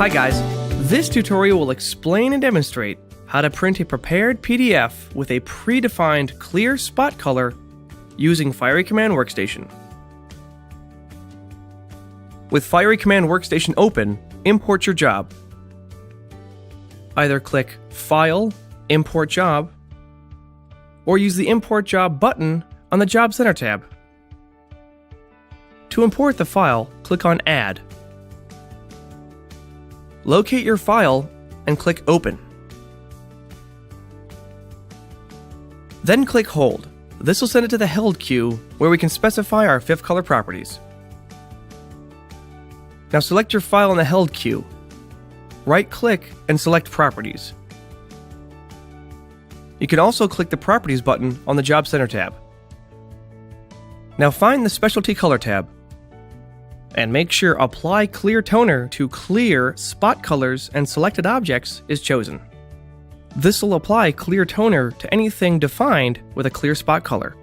Hi guys, this tutorial will explain and demonstrate how to print a prepared PDF with a predefined clear spot color using Fiery Command Workstation. With Fiery Command Workstation open, import your job. Either click File, Import Job, or use the Import Job button on the Job Center tab. To import the file, click on Add. Locate your file and click Open. Then click Hold. This will send it to the Held queue where we can specify our fifth color properties. Now select your file in the Held queue. Right-click and select Properties. You can also click the Properties button on the Job Center tab. Now find the Specialty Color tab and make sure Apply Clear Toner to Clear Spot Colors and Selected Objects is chosen. This will apply clear toner to anything defined with a clear spot color.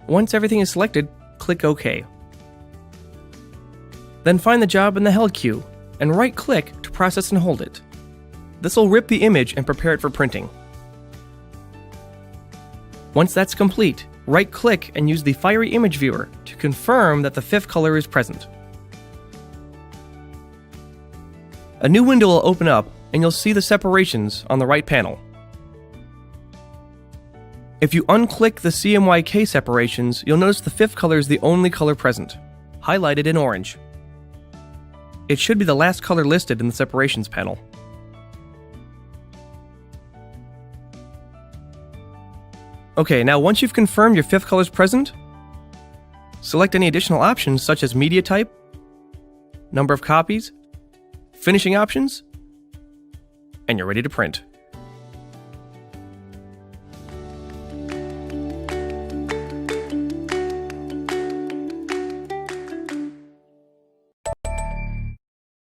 Once everything is selected, click OK. Then find the job in the Held queue and right-click to process and hold it. This will rip the image and prepare it for printing. Once that's complete, right-click and use the Fiery Image Viewer to confirm that the fifth color is present. A new window will open up and you'll see the separations on the right panel. If you unclick the CMYK separations, you'll notice the fifth color is the only color present, highlighted in orange. It should be the last color listed in the separations panel. Okay, now once you've confirmed your fifth color is present, select any additional options such as media type, number of copies, finishing options, and you're ready to print.